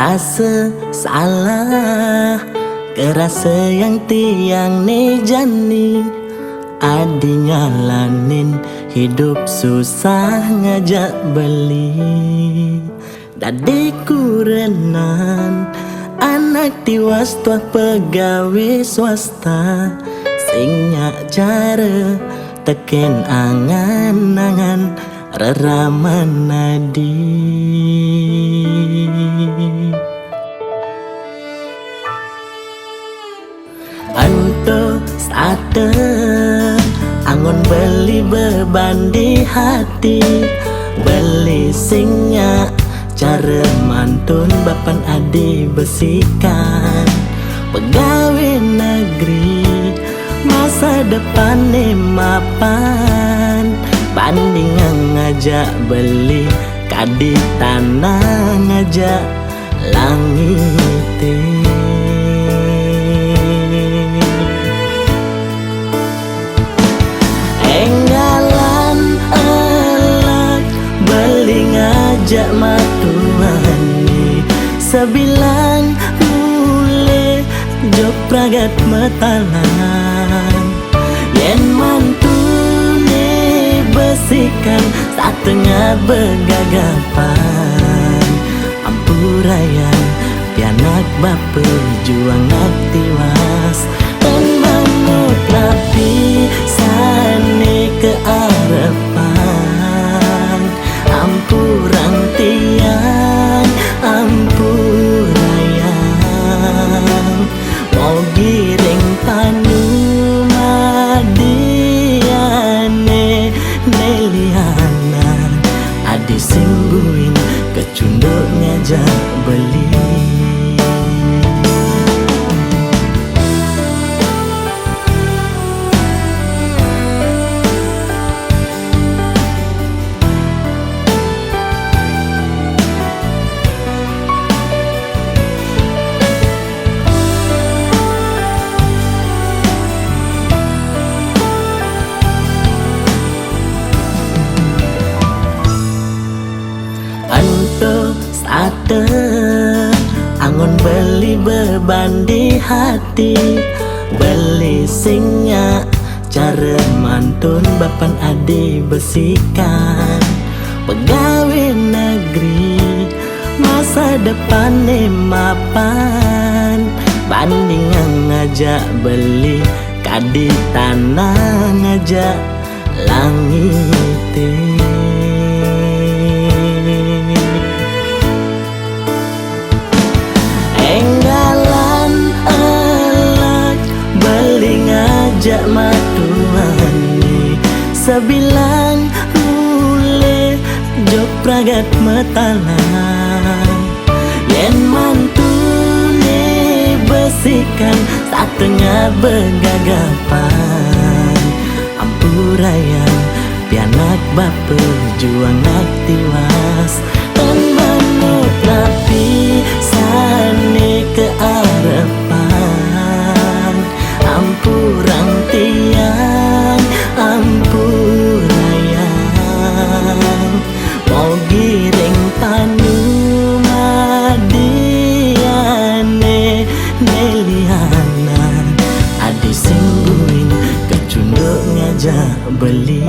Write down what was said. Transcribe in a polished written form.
rasa salah, kerasa yang tiang ni jani. Adi nyalanin hidup susah ngajak beli. Dadi kurenan anak tiwas tuah pegawai swasta, sinyak cara teken angan-angan reraman nadi. Anto starter angon beli beban di hati, beli sinyak cara mantun bapan adi besikan. Pegawai negeri masa depan ni mapan, bandingan ngajak beli kadi tanah ngajak langit. Enggalan elak beli ngajak matuani, sebilang mule jok pragat metalan. Yen mantune besikan setengah begagapan, ampurayan pianak bapa juang tiwas. Dan bangun tapi sane ke harapan, ampurang tiang ampurayan. Mau giring panu madiane neliana, adi singguin kecunduk ngajak beli. Anto starter angon beli beban di hati, beli sinyak cara mantun bapan adi besikan. Pegawai negeri masa depan ni mapan, bandingan ngajak beli kadi tanah ngajak langit. Enggalan elak beli ngajak matuani, sebilang mule jok pragat metalan. Yen mantune besikan setengah begagapan, ampurayan pianak bapa juang tiwas. Dan bangun tapi sane ke harapan, ampurang tiang ampurayan. Mau giring panu madiane neliana, adi singguin kecunduk ngajak beli.